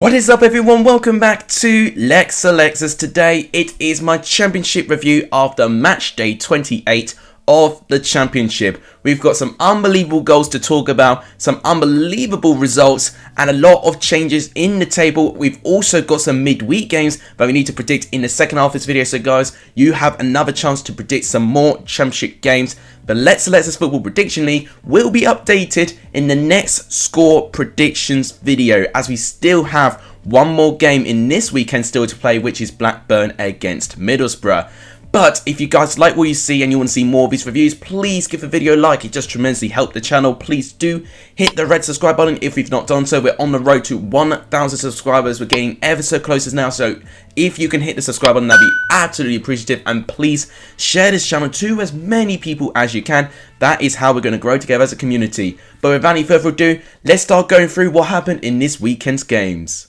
What is up everyone, welcome back to Lex Alexis. Today it is my championship review after match day 28 of the championship. We've got some unbelievable goals to talk about, some unbelievable results and a lot of changes in the table. We've also got some midweek games that we need to predict in the second half of this video. So guys, you have another chance to predict some more championship games. The Let's Alexis Football Prediction League will be updated in the next score predictions video, as we still have one more game in this weekend still to play, which is Blackburn against Middlesbrough. But if you guys like what you see and you want to see more of these reviews, please give the video a like. It just tremendously helps the channel. Please do hit the red subscribe button if you've not done so. We're on the road to 1,000 subscribers. We're getting ever so close now. So if you can hit the subscribe button, that'd be absolutely appreciative. And please share this channel to as many people as you can. That is how we're going to grow together as a community. But without any further ado, let's start going through what happened in this weekend's games.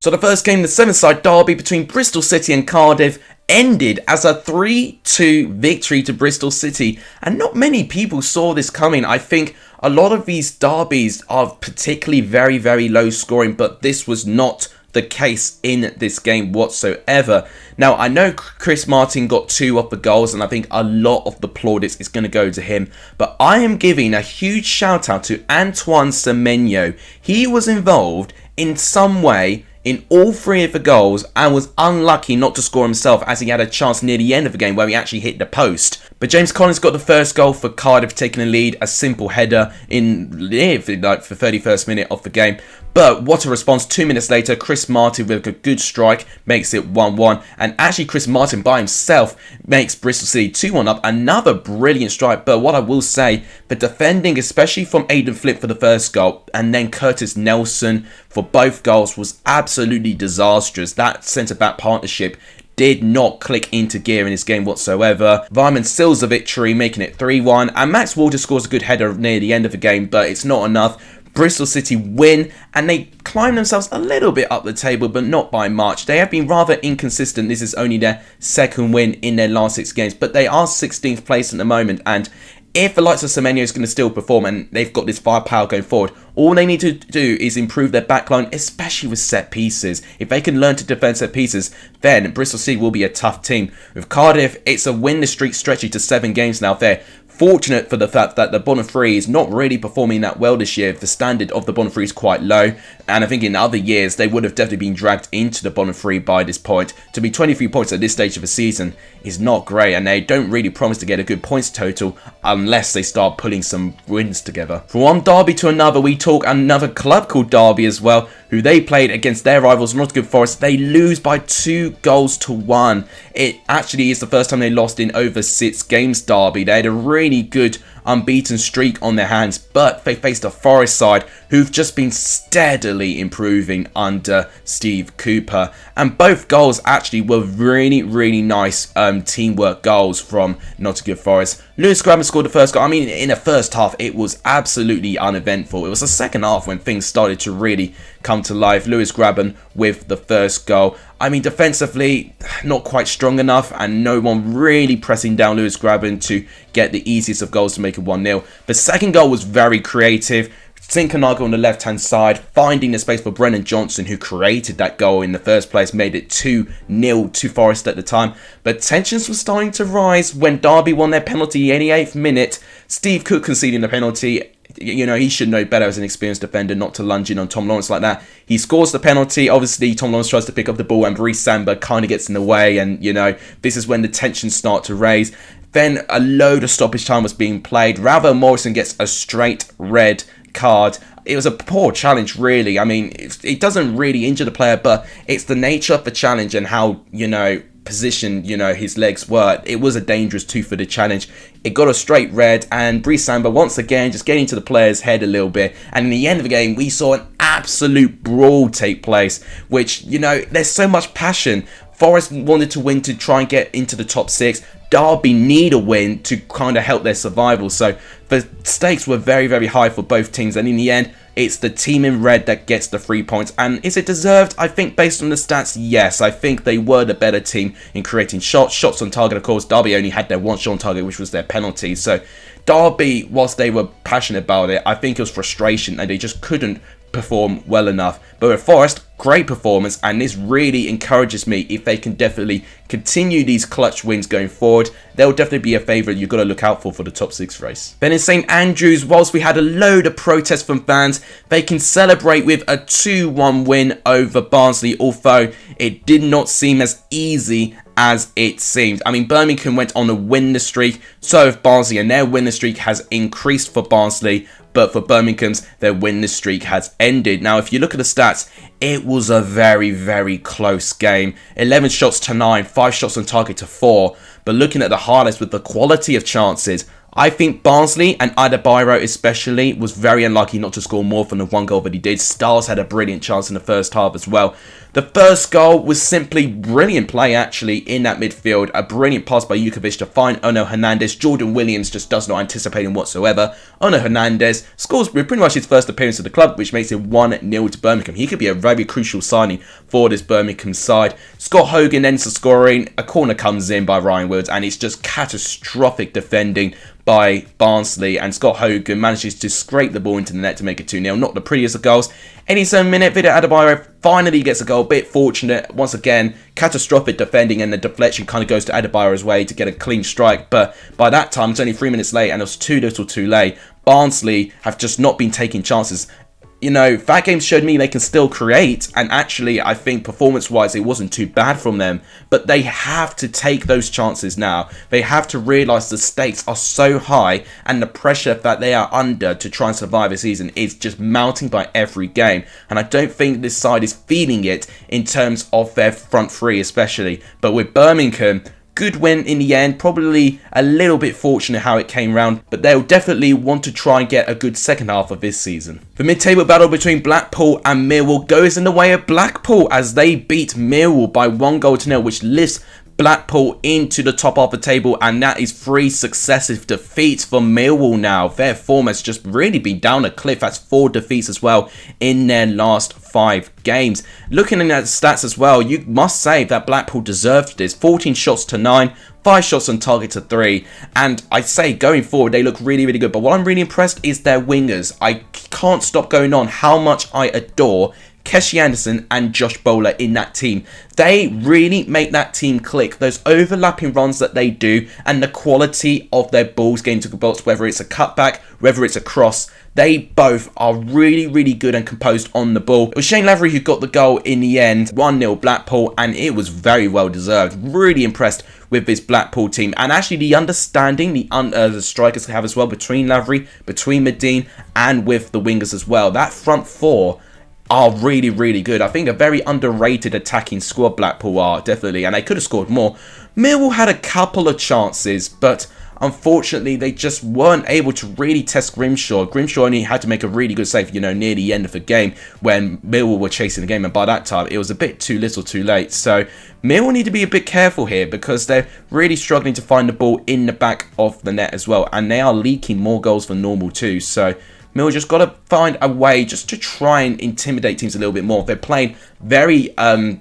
So the first game, the seven-side derby between Bristol City and Cardiff, ended as a 3-2 victory to Bristol City. And not many people saw this coming. I think a lot of these derbies are particularly very low scoring, but this was not the case in this game whatsoever. Now, I know Chris Martin got 2 of the goals, and I think a lot of the plaudits is going to go to him. But I am giving a huge shout out to Antoine Semenyo. He was involved in some way in all 3 of the goals and was unlucky not to score himself, as he had a chance near the end of the game where he actually hit the post. But James Collins got the first goal for Cardiff, taking the lead, a simple header in like the 31st minute of the game. But what a response. 2 minutes later, Chris Martin with a good strike makes it 1-1. And actually Chris Martin by himself makes Bristol City 2-1 up. Another brilliant strike. But what I will say, the defending, especially from Aidan Flint for the first goal, and then Curtis Nelson for both goals, was absolutely disastrous. That centre-back partnership did not click into gear in this game whatsoever. Vyman seals the victory, making it 3-1. And Max Walter scores a good header near the end of the game, but it's not enough. Bristol City win, and they climb themselves a little bit up the table, but not by much. They have been rather inconsistent. This is only their second win in their last 6 games, but they are 16th place at the moment. And if the likes of Semenyo is going to still perform and they've got this firepower going forward, all they need to do is improve their backline, especially with set pieces. If they can learn to defend set pieces, then Bristol City will be a tough team. With Cardiff, it's a win the streak stretching to 7 games now. They're fortunate for the fact that the bottom 3 is not really performing that well this year. The standard of the bottom 3 is quite low, and I think in other years they would have definitely been dragged into the bottom 3 by this point. To be 23 points at this stage of the season is not great, and they don't really promise to get a good points total unless they start pulling some wins together. From one derby to another, we talk another club called Derby as well, who they played against their rivals Nottingham Forest. They lose by 2-1. It actually is the first time they lost in over 6 games. Derby, they had a really good unbeaten streak on their hands, but they faced a Forest side who've just been steadily improving under Steve Cooper. And both goals actually were really nice teamwork goals from Nottingham Forest. Lewis Grabban scored the first goal. I mean, in the first half, it was absolutely uneventful. It was the second half when things started to really come to life. Lewis Grabban with the first goal. I mean, defensively, not quite strong enough, and no one really pressing down Lewis Grabban to get the easiest of goals to make it 1-0. The second goal was very creative. Sinkanaga on the left-hand side, finding the space for Brennan Johnson, who created that goal in the first place, made it 2-0 to Forest at the time. But tensions were starting to rise when Derby won their penalty in the 88th minute. Steve Cook conceding the penalty. You know, he should know better as an experienced defender not to lunge in on Tom Lawrence like that. He scores the penalty. Obviously, Tom Lawrence tries to pick up the ball and Brice Samba kind of gets in the way. And, you know, this is when the tensions start to raise. Then a load of stoppage time was being played. Ravel Morrison gets a straight red card. It was a poor challenge, really. I mean, it doesn't really injure the player, but it's the nature of the challenge and how, you know, position, you know, his legs were. It was a dangerous 2-footed challenge. It got a straight red, and Brice Samba once again just getting to the player's head a little bit. And in the end of the game, we saw an absolute brawl take place, which, you know, there's so much passion Forest wanted to win to try and get into the top 6. Derby need a win to kind of help their survival. So the stakes were very, very high for both teams. And in the end, it's the team in red that gets the 3 points. And is it deserved? I think based on the stats, yes. I think they were the better team in creating shots on target. Of course, Derby only had their one shot on target, which was their penalty. So Derby, whilst they were passionate about it, I think it was frustration and they just couldn't perform well enough. But with Forest, great performance, and this really encourages me. If they can definitely continue these clutch wins going forward, they'll definitely be a favourite you've got to look out for the top 6 race. Then in St Andrews, whilst we had a load of protests from fans, they can celebrate with a 2-1 win over Barnsley, although it did not seem as easy as it seemed. I mean, Birmingham went on a winless streak, so have Barnsley, and their winless streak has increased for Barnsley, but for Birmingham's, their winless streak has ended. Now, if you look at the stats, it was a very, very close game. 11 shots to 9, 5 shots on target to 4. But looking at the highlights with the quality of chances, I think Barnsley and Adebayo especially was very unlucky not to score more than the 1 goal that he did. Stiles had a brilliant chance in the first half as well. The first goal was simply brilliant play actually in that midfield. A brilliant pass by Jukovic to find Ono Hernandez. Jordan Williams just does not anticipate him whatsoever. Ono Hernandez scores with pretty much his first appearance of the club, which makes it 1-0 to Birmingham. He could be a very crucial signing for this Birmingham side. Scott Hogan ends the scoring. A corner comes in by Ryan Wills, and it's just catastrophic defending by Barnsley, and Scott Hogan manages to scrape the ball into the net to make it 2-0. Not the prettiest of goals. 87 minute, Vida Adebayo finally gets a goal. Bit fortunate. Once again, catastrophic defending, and the deflection kind of goes to Adebayo's way to get a clean strike. But by that time, it's only 3 minutes late, and it was too little too late. Barnsley have just not been taking chances. You know, that game showed me they can still create, and actually I think performance-wise it wasn't too bad from them, but they have to take those chances now. They have to realise the stakes are so high, and the pressure that they are under to try and survive a season is just mounting by every game, and I don't think this side is feeling it in terms of their front three especially. But with Birmingham, good win in the end, probably a little bit fortunate how it came round, but they'll definitely want to try and get a good second half of this season. The mid-table battle between Blackpool and Millwall goes in the way of Blackpool as they beat Millwall by 1-0, which lifts Blackpool into the top of the table, and that is 3 successive defeats for Millwall now. Their form has just really been down a cliff. That's 4 defeats as well in their last 5 games. Looking at the stats as well, you must say that Blackpool deserved this. 14 shots to 9, 5 shots on target to 3, and I'd say going forward they look really, really good. But what I'm really impressed is their wingers. I can't stop going on how much I adore Keshi Anderson and Josh Bowler in that team. They really make that team click. Those overlapping runs that they do, and the quality of their balls getting to the box, whether it's a cutback, whether it's a cross, they both are really, really good and composed on the ball. It was Shane Lavery who got the goal in the end, 1-0 Blackpool, and it was very well deserved. Really impressed with this Blackpool team, and actually the understanding the strikers have as well between Lavery, between Medine, and with the wingers as well. That front four are really, really good. I think a very underrated attacking squad Blackpool are, definitely, and they could have scored more. Millwall had a couple of chances, but unfortunately they just weren't able to really test Grimshaw. Grimshaw only had to make a really good save, you know, near the end of the game when Millwall were chasing the game, and by that time it was a bit too little too late. So Millwall need to be a bit careful here because they're really struggling to find the ball in the back of the net as well, and they are leaking more goals than normal too. So Millwall just got to find a way just to try and intimidate teams a little bit more. They're playing very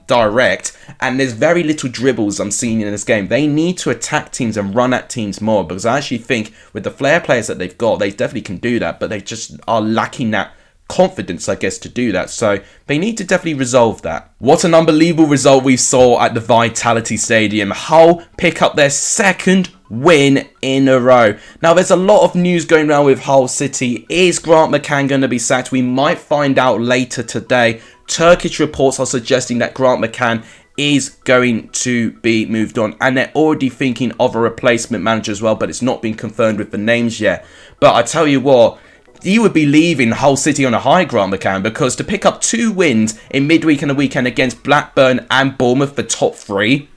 direct, and there's very little dribbles I'm seeing in this game. They need to attack teams and run at teams more, because I actually think with the flair players that they've got, they definitely can do that, but they just are lacking that confidence, I guess, to do that. So they need to definitely resolve that. What an unbelievable result we saw at the Vitality Stadium. Hull pick up their second win in a row. Now there's a lot of news going around with Hull City. Is Grant McCann going to be sacked? We might find out later today. Turkish reports are suggesting that Grant McCann is going to be moved on, and they're already thinking of a replacement manager as well, but it's not been confirmed with the names yet. But I tell you what, you would be leaving Hull City on a high, Grant McCann, because to pick up 2 wins in midweek and the weekend against Blackburn and Bournemouth for top 3,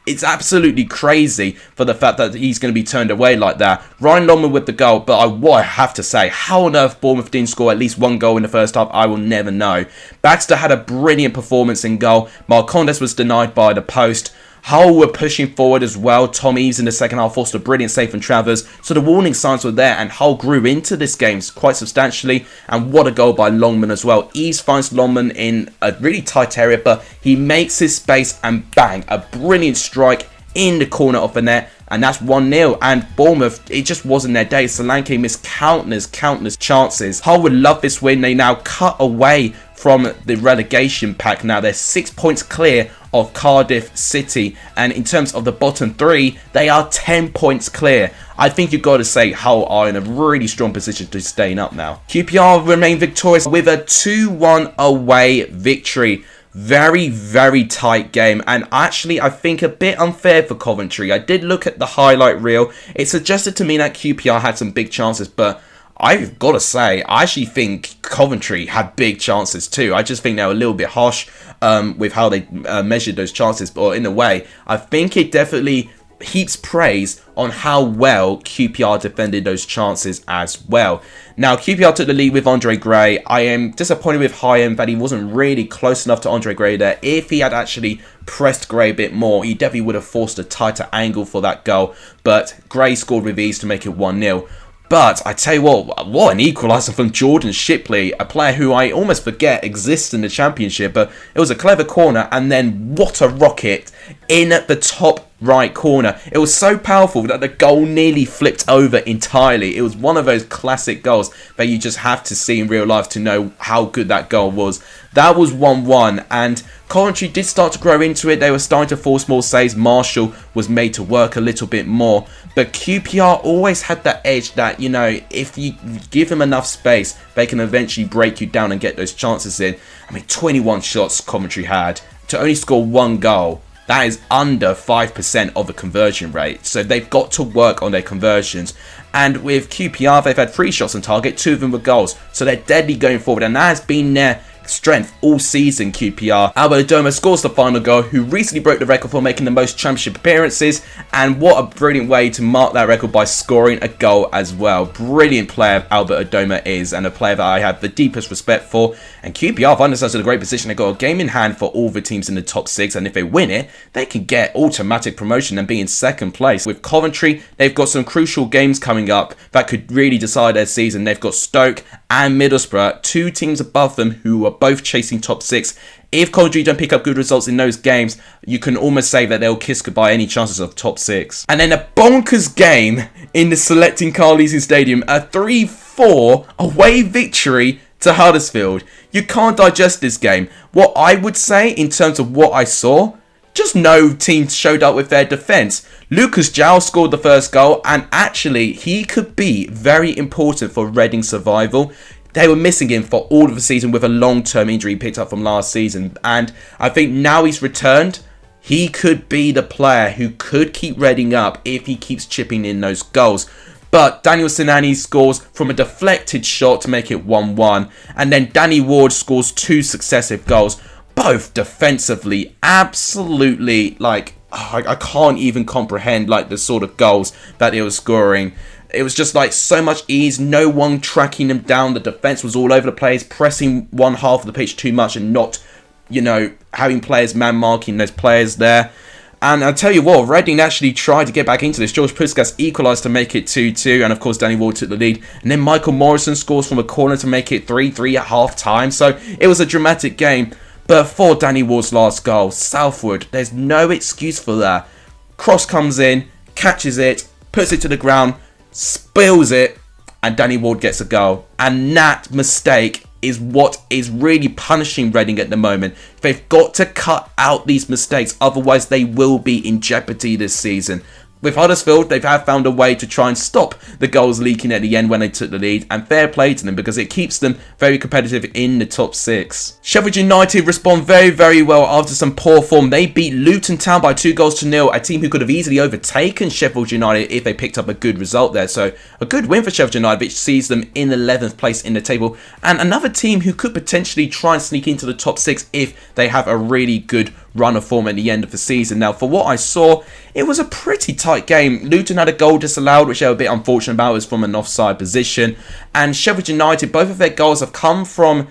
it's absolutely crazy for the fact that he's going to be turned away like that. Ryan Longman with the goal, but what I have to say, how on earth Bournemouth didn't score at least one goal in the first half, I will never know. Baxter had a brilliant performance in goal. Marcondes was denied by the post. Hull were pushing forward as well. Tom Eves in the second half forced a brilliant save from Travers. So the warning signs were there, and Hull grew into this game quite substantially. And what a goal by Longman as well. Eves finds Longman in a really tight area, but he makes his space and bang, a brilliant strike in the corner of the net. And that's 1-0. And Bournemouth, it just wasn't their day. Solanke missed countless chances. Hull would love this win. They now cut away from the relegation pack. Now they're 6 points clear of Cardiff City, and in terms of the bottom three, they are 10 points clear. I think you've got to say Hull are in a really strong position to staying up now. QPR remain victorious with a 2-1 away victory. Very, very tight game, and actually I think a bit unfair for Coventry. I did look at the highlight reel. It suggested to me that QPR had some big chances, but I've got to say, I actually think Coventry had big chances too. I just think they were a little bit harsh with how they measured those chances. But in a way, I think it definitely heaps praise on how well QPR defended those chances as well. Now, QPR took the lead with Andre Gray. I am disappointed with Hyam that he wasn't really close enough to Andre Gray there. If he had actually pressed Gray a bit more, he definitely would have forced a tighter angle for that goal. But Gray scored with ease to make it 1-0. But I tell you what an equaliser from Jordan Shipley, a player who I almost forget exists in the Championship, but it was a clever corner, and then what a rocket in the top right corner. It was so powerful that the goal nearly flipped over entirely. It was one of those classic goals that you just have to see in real life to know how good that goal was. That was 1-1, and Coventry did start to grow into it. They were starting to force more saves. Marshall was made to work a little bit more. But QPR always had that edge that, you know, if you give them enough space, they can eventually break you down and get those chances in. I mean, 21 shots Coventry had to only score one goal. That is under 5% of the conversion rate. So they've got to work on their conversions. And with QPR, they've had 3 shots on target. 2 of them were goals. So they're deadly going forward. And that has been their strength all season, QPR. Alberto Doma scores the final goal, who recently broke the record for making the most championship appearances, and what a brilliant way to mark that record by scoring a goal as well. Brilliant player Alberto Doma is, and a player that I have the deepest respect for. And QPR find themselves in a great position. They've got a game in hand for all the teams in the top 6, and if they win it, they can get automatic promotion and be in second place. With Coventry, they've got some crucial games coming up that could really decide their season. They've got Stoke and Middlesbrough, 2 teams above them who are both chasing top 6. If Coventry don't pick up good results in those games, you can almost say that they'll kiss goodbye any chances of top 6. And then a bonkers game in the Selecting Carlisle Stadium, a 3-4 away victory to Huddersfield. You can't digest this game. What I would say in terms of what I saw, just no team showed up with their defence. Lucas João scored the first goal, and actually he could be very important for Reading's survival. They were missing him for all of the season with a long-term injury picked up from last season. And I think now he's returned, he could be the player who could keep Reading up if he keeps chipping in those goals. But Daniel Sinani scores from a deflected shot to make it 1-1. And then Danny Ward scores 2 successive goals, both defensively absolutely, like, I can't even comprehend like the sort of goals that he was scoring. It was just like so much ease, no one tracking him down. The defence was all over the place, pressing one half of the pitch too much and not, you know, having players man marking those players there. And I'll tell you what, Reading actually tried to get back into this. George Puskas equalised to make it 2-2, and of course Danny Ward took the lead. And then Michael Morrison scores from a corner to make it 3-3 at half time. So it was a dramatic game. But for Danny Ward's last goal, Southwood, there's no excuse for that. Cross comes in, catches it, puts it to the ground, spills it, and Danny Ward gets a goal. And that mistake is what is really punishing Reading at the moment. They've got to cut out these mistakes, otherwise they will be in jeopardy this season. With Huddersfield, they have found a way to try and stop the goals leaking at the end when they took the lead, and fair play to them because it keeps them very competitive in the top 6. Sheffield United respond very, very well after some poor form. They beat Luton Town by 2-0, a team who could have easily overtaken Sheffield United if they picked up a good result there. So a good win for Sheffield United, which sees them in 11th place in the table, and another team who could potentially try and sneak into the top 6 if they have a really good run of form at the end of the season. Now, for what I saw, it was a pretty tight game. Luton had a goal disallowed, which they were a bit unfortunate about. It was from an offside position. And Sheffield United, both of their goals have come from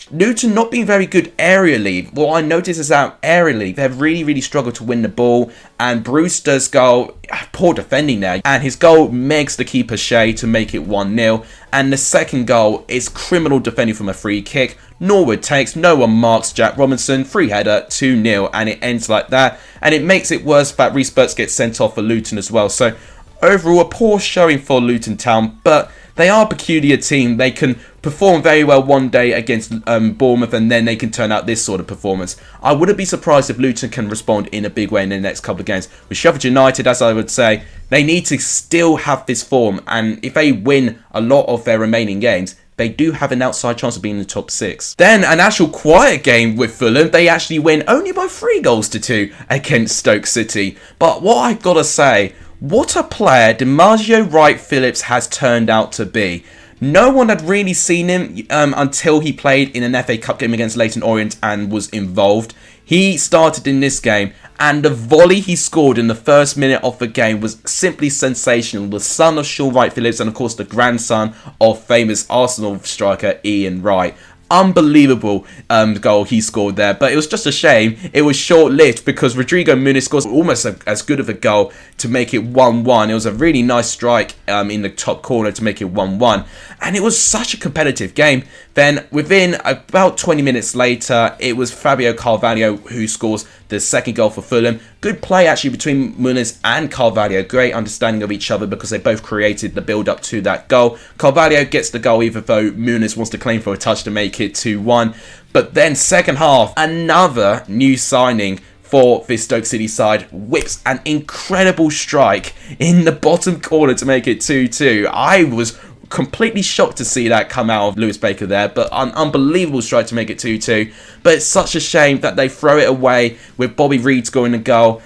Luton not being very good aerially. What I noticed is that aerially, they've really struggled to win the ball. And Brewster's goal, poor defending there. And his goal megs the keeper Shea to make it 1-0. And the second goal is criminal defending from a free kick. Norwood takes, no one marks Jack Robinson, free header, 2-0. And it ends like that. And it makes it worse that Reece Burks gets sent off for Luton as well. So overall, a poor showing for Luton Town. But they are a peculiar team. They can perform very well one day against Bournemouth, and then they can turn out this sort of performance. I wouldn't be surprised if Luton can respond in a big way in the next couple of games. With Sheffield United, as I would say, they need to still have this form, and if they win a lot of their remaining games, they do have an outside chance of being in the top 6. Then an actual quiet game with Fulham. They actually win only by 3-2 against Stoke City. But what I gotta say, what a player DiMaggio Wright-Phillips has turned out to be. No one had really seen him until he played in an FA Cup game against Leyton Orient and was involved. He started in this game, and the volley he scored in the first minute of the game was simply sensational. The son of Shaun Wright-Phillips and, of course, the grandson of famous Arsenal striker Ian Wright. Unbelievable goal he scored there, but it was just a shame it was short-lived because Rodrigo Muniz scores almost as good of a goal to make it 1-1. It was a really nice strike in the top corner to make it 1-1, and it was such a competitive game. Then within about 20 minutes later, it was Fabio Carvalho who scores the second goal for Fulham. Good play actually between Muniz and Carvalho. Great understanding of each other because they both created the build-up to that goal. Carvalho gets the goal even though Muniz wants to claim for a touch to make it 2-1. But then second half, another new signing for this Stoke City side whips an incredible strike in the bottom corner to make it 2-2. I was completely shocked to see that come out of Lewis Baker there, but an unbelievable strike to make it 2-2. But it's such a shame that they throw it away with Bobby Reid scoring the goal,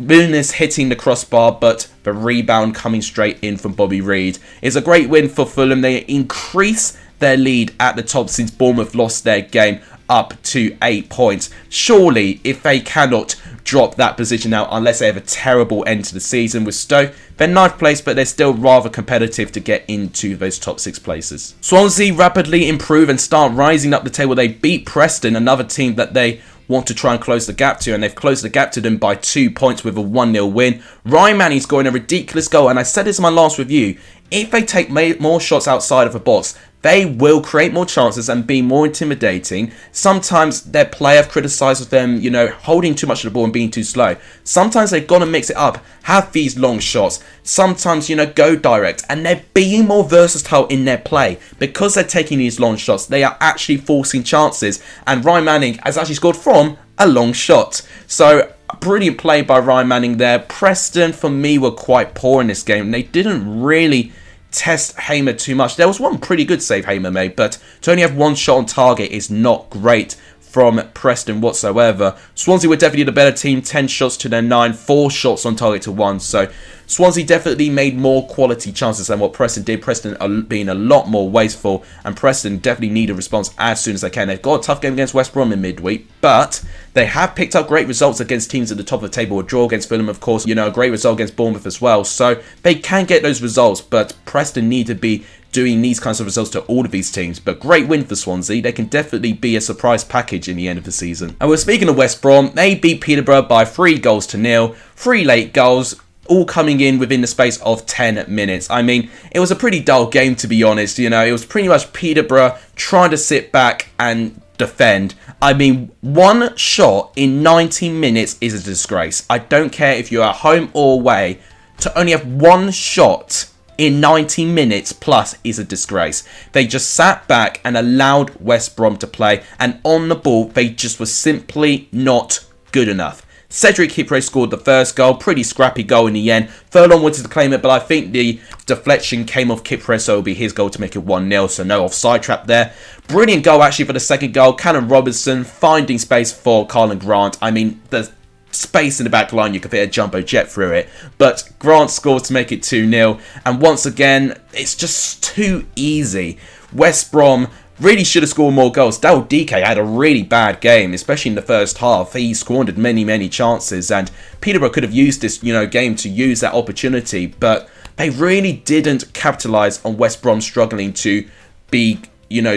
Muniz hitting the crossbar, but the rebound coming straight in from Bobby Reid. It's a great win for Fulham. They increase their lead at the top since Bournemouth lost their game up to 8 points. Surely, if they cannot drop that position now, unless they have a terrible end to the season with Stoke, they're 9th place, but they're still rather competitive to get into those top 6 places. Swansea rapidly improve and start rising up the table. They beat Preston, another team that they want to try and close the gap to, and they've closed the gap to them by 2 points with a 1-0 win. Ryan Manning's scoring a ridiculous goal, and I said this in my last review, if they take more shots outside of the box, they will create more chances and be more intimidating. Sometimes their play, I've criticised them, holding too much of the ball and being too slow. Sometimes they've got to mix it up, have these long shots. Sometimes, go direct. And they're being more versatile in their play. Because they're taking these long shots, they are actually forcing chances. And Ryan Manning has actually scored from a long shot. So, brilliant play by Ryan Manning there. Preston, for me, were quite poor in this game. They didn't really test Hamer too much. There was one pretty good save Hamer made, but to only have one shot on target is not great from Preston whatsoever. Swansea were definitely the better team, 10 shots to their 9, 4 shots on target to 1. So Swansea definitely made more quality chances than what Preston did. Preston being a lot more wasteful, and Preston definitely need a response as soon as they can. They've got a tough game against West Brom in midweek, but they have picked up great results against teams at the top of the table. A draw against Fulham, of course, a great result against Bournemouth as well. So they can get those results, but Preston need to be doing these kinds of results to all of these teams. But great win for Swansea. They can definitely be a surprise package in the end of the season. And we're speaking of West Brom. They beat Peterborough by 3-0. 3 late goals, all coming in within the space of 10 minutes. I mean, it was a pretty dull game, to be honest. It was pretty much Peterborough trying to sit back and defend. I mean, one shot in 90 minutes is a disgrace. I don't care if you're at home or away. To only have one shot in 90 minutes plus is a disgrace. They just sat back and allowed West Brom to play, and on the ball, they just were simply not good enough. Cedric Kipre scored the first goal, pretty scrappy goal in the end. Furlong wanted to claim it, but I think the deflection came off Kipre, so it'll be his goal to make it 1-0, so no offside trap there. Brilliant goal actually for the second goal. Callum Robinson finding space for Carlan Grant. I mean, the space in the back line, you could fit a jumbo jet through it, but Grant scores to make it 2-0, and once again, it's just too easy. West Brom really should have scored more goals. Del DK had a really bad game, especially in the first half. He squandered many chances, and Peterborough could have used this, game to use that opportunity, but they really didn't capitalise on West Brom struggling to be,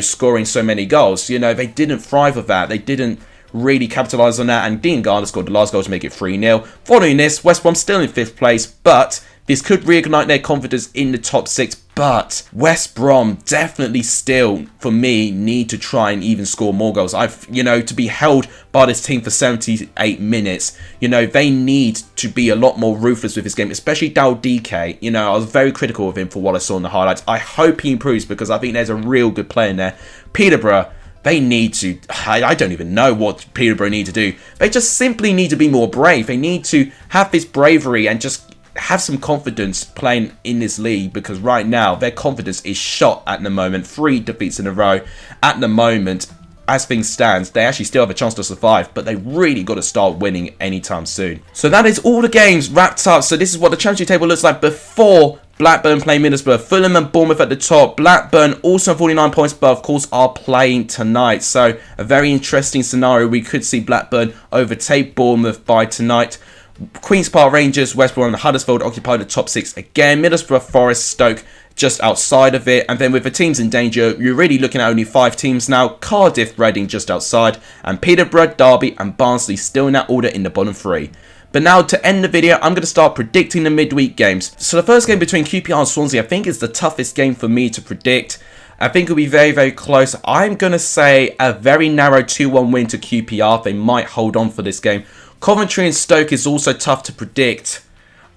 scoring so many goals. They didn't thrive with that. They didn't really capitalise on that, and Dean Garner scored the last goal to make it 3-0. Following this, West Brom still in 5th place, but this could reignite their confidence in the top 6. But West Brom definitely still, for me, need to try and even score more goals. To be held by this team for 78 minutes, they need to be a lot more ruthless with this game, especially Del DK. I was very critical of him for what I saw in the highlights. I hope he improves, because I think there's a real good player in there. Peterborough, they need to, I don't even know what Peterborough need to do. They just simply need to be more brave. They need to have this bravery and just have some confidence playing in this league, because right now their confidence is shot at the moment. 3 defeats in a row at the moment. As things stand, they actually still have a chance to survive, but they really got to start winning anytime soon. So that is all the games wrapped up. So this is what the Championship table looks like before Blackburn play Middlesbrough. Fulham and Bournemouth at the top. Blackburn also on 49 points, but of course are playing tonight. So a very interesting scenario. We could see Blackburn overtake Bournemouth by tonight. Queen's Park Rangers, West Brom and Huddersfield occupy the top 6 again. Middlesbrough, Forest, Stoke just outside of it. And then with the teams in danger, you're really looking at only 5 teams now. Cardiff, Reading just outside. And Peterborough, Derby and Barnsley still in that order in the bottom 3. But now to end the video, I'm going to start predicting the midweek games. So the first game between QPR and Swansea, I think is the toughest game for me to predict. I think it'll be very close. I'm going to say a very narrow 2-1 win to QPR. They might hold on for this game. Coventry and Stoke is also tough to predict.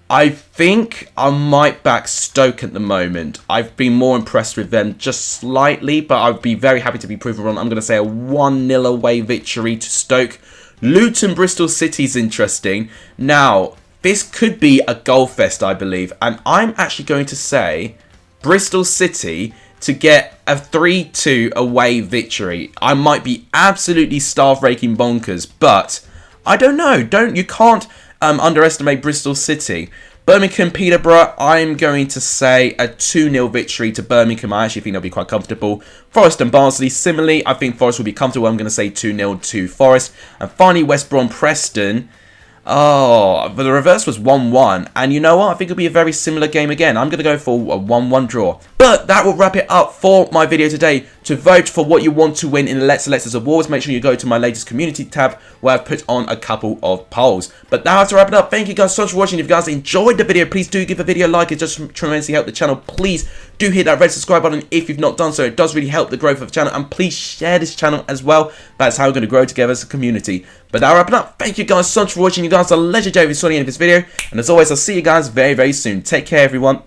I think I might back Stoke at the moment. I've been more impressed with them just slightly, but I'd be very happy to be proven wrong. I'm going to say a 1-0 away victory to Stoke. Luton, Bristol City is interesting. Now, this could be a goal fest, I believe. And I'm actually going to say Bristol City to get a 3-2 away victory. I might be absolutely staff-raking bonkers, but I don't know. You can't underestimate Bristol City. Birmingham, Peterborough, I'm going to say a 2-0 victory to Birmingham. I actually think they'll be quite comfortable. Forest and Barnsley, similarly, I think Forest will be comfortable. I'm going to say 2-0 to Forest. And finally, West Brom, Preston. Oh, but the reverse was 1-1. And you know what? I think it'll be a very similar game again. I'm going to go for a 1-1 draw. But that will wrap it up for my video today. To vote for what you want to win in the Let's Selectors Awards, make sure you go to my latest community tab where I've put on a couple of polls. But now I have to wrap it up. Thank you guys so much for watching. If you guys enjoyed the video, please do give the video a like. It just tremendously helps the channel. Please do hit that red subscribe button if you've not done so. It does really help the growth of the channel. And please share this channel as well. That's how we're going to grow together as a community. But now wrapping up. Thank you guys so much for watching. You guys are legendary if you saw the end of this video. And as always, I'll see you guys very soon. Take care, everyone.